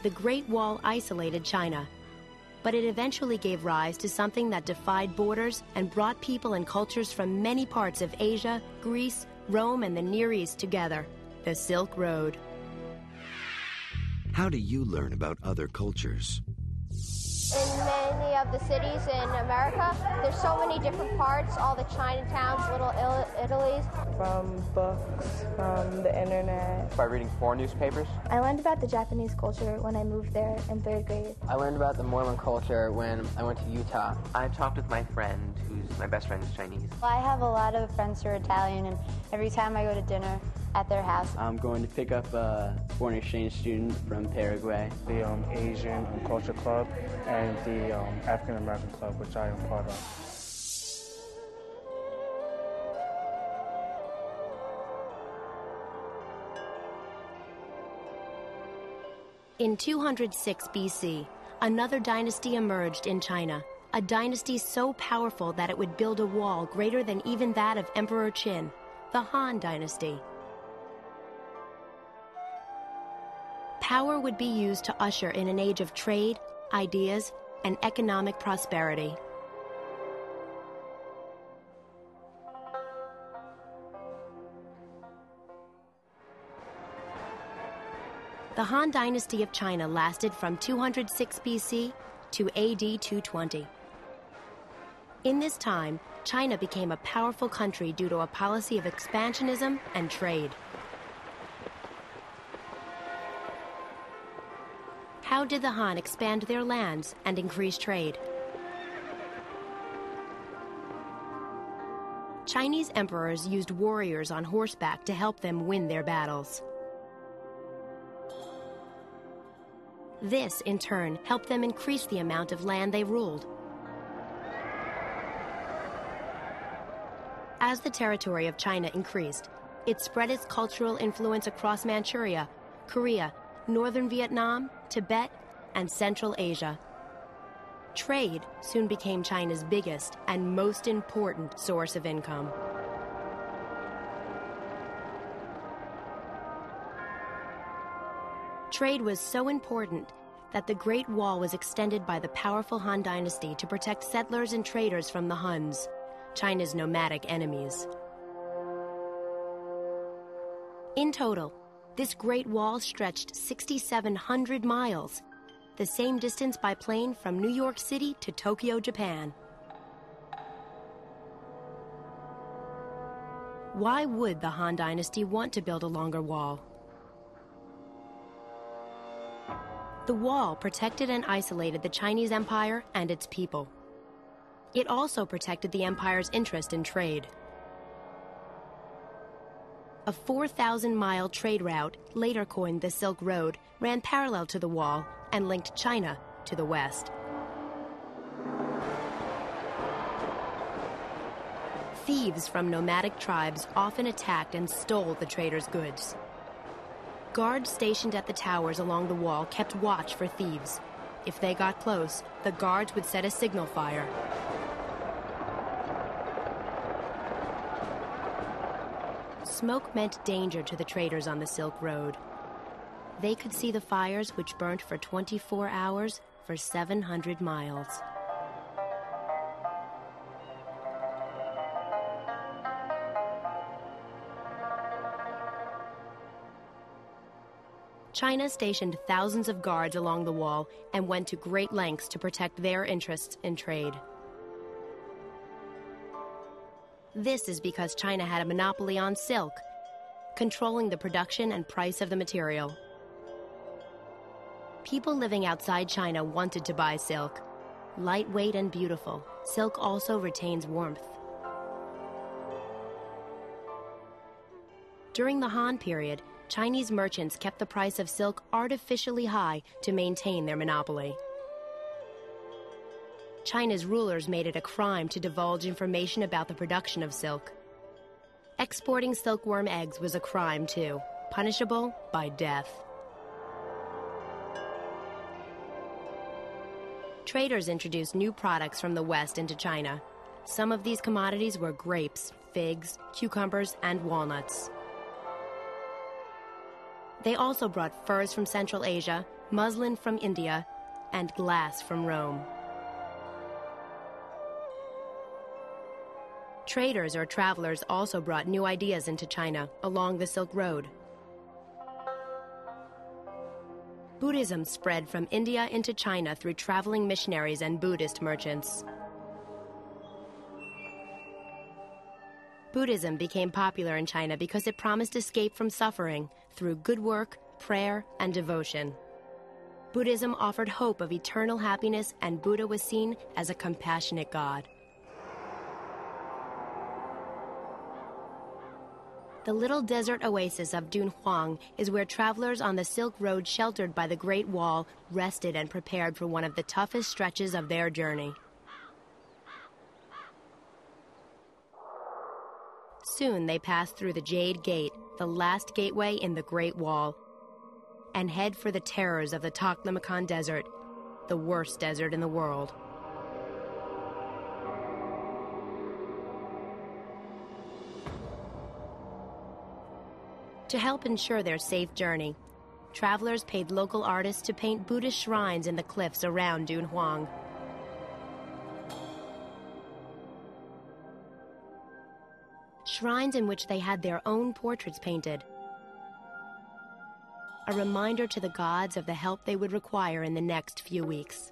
the Great Wall isolated China. But it eventually gave rise to something that defied borders and brought people and cultures from many parts of Asia, Greece, Rome, and the Near East together, the Silk Road. How do you learn about other cultures? In many of the cities in America, there's so many different parts, all the Chinatowns, little Italies. From books, from the internet. By reading foreign newspapers. I learned about the Japanese culture when I moved there in 3rd grade. I learned about the Mormon culture when I went to Utah. I talked with my friend, who's my best friend is Chinese. I have a lot of friends who are Italian, and every time I go to dinner at their house. I'm going to pick up a foreign exchange student from Paraguay. The Asian Culture Club and the African American Club, which I am part of. In 206 BC, another dynasty emerged in China, a dynasty so powerful that it would build a wall greater than even that of Emperor Qin, the Han Dynasty. Power would be used to usher in an age of trade, ideas, and economic prosperity. The Han Dynasty of China lasted from 206 BC to AD 220. In this time, China became a powerful country due to a policy of expansionism and trade. How did the Han expand their lands and increase trade? Chinese emperors used warriors on horseback to help them win their battles. This, in turn, helped them increase the amount of land they ruled. As the territory of China increased, it spread its cultural influence across Manchuria, Korea, northern Vietnam, Tibet, and Central Asia. Trade soon became China's biggest and most important source of income. Trade was so important that the Great Wall was extended by the powerful Han Dynasty to protect settlers and traders from the Huns, China's nomadic enemies. In total, this Great Wall stretched 6,700 miles, the same distance by plane from New York City to Tokyo, Japan. Why would the Han Dynasty want to build a longer wall? The wall protected and isolated the Chinese Empire and its people. It also protected the empire's interest in trade. A 4,000-mile trade route, later coined the Silk Road, ran parallel to the wall and linked China to the west. Thieves from nomadic tribes often attacked and stole the traders' goods. Guards stationed at the towers along the wall kept watch for thieves. If they got close, the guards would set a signal fire. Smoke meant danger to the traders on the Silk Road. They could see the fires which burnt for 24 hours for 700 miles. China stationed thousands of guards along the wall and went to great lengths to protect their interests in trade. This is because China had a monopoly on silk, controlling the production and price of the material. People living outside China wanted to buy silk. Lightweight and beautiful, silk also retains warmth. During the Han period, Chinese merchants kept the price of silk artificially high to maintain their monopoly. China's rulers made it a crime to divulge information about the production of silk. Exporting silkworm eggs was a crime too, punishable by death. Traders introduced new products from the West into China. Some of these commodities were grapes, figs, cucumbers, and walnuts. They also brought furs from Central Asia, muslin from India, and glass from Rome. Traders or travelers also brought new ideas into China along the Silk Road. Buddhism spread from India into China through traveling missionaries and Buddhist merchants. Buddhism became popular in China because it promised escape from suffering through good work, prayer, and devotion. Buddhism offered hope of eternal happiness, and Buddha was seen as a compassionate God. The little desert oasis of Dunhuang is where travelers on the Silk Road sheltered by the Great Wall rested and prepared for one of the toughest stretches of their journey. Soon they pass through the Jade Gate, the last gateway in the Great Wall, and head for the terrors of the Taklamakan Desert, the worst desert in the world. To help ensure their safe journey, travelers paid local artists to paint Buddhist shrines in the cliffs around Dunhuang. Shrines in which they had their own portraits painted, a reminder to the gods of the help they would require in the next few weeks.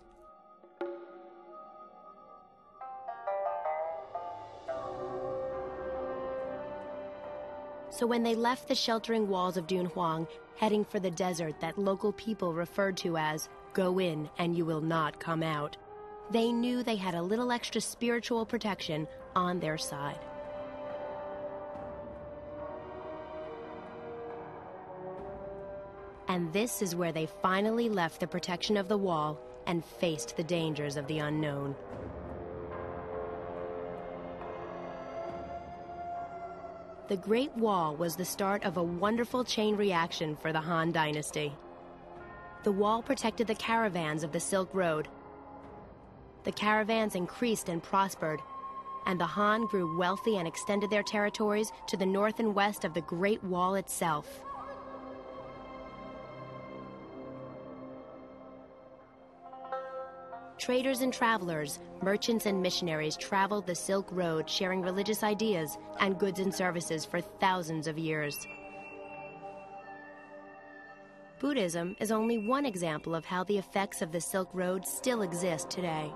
So when they left the sheltering walls of Dunhuang, heading for the desert that local people referred to as "go in and you will not come out," they knew they had a little extra spiritual protection on their side. And this is where they finally left the protection of the wall and faced the dangers of the unknown. The Great Wall was the start of a wonderful chain reaction for the Han Dynasty. The wall protected the caravans of the Silk Road. The caravans increased and prospered, and the Han grew wealthy and extended their territories to the north and west of the Great Wall itself. Traders and travelers, merchants and missionaries traveled the Silk Road, sharing religious ideas and goods and services for thousands of years. Buddhism is only one example of how the effects of the Silk Road still exist today.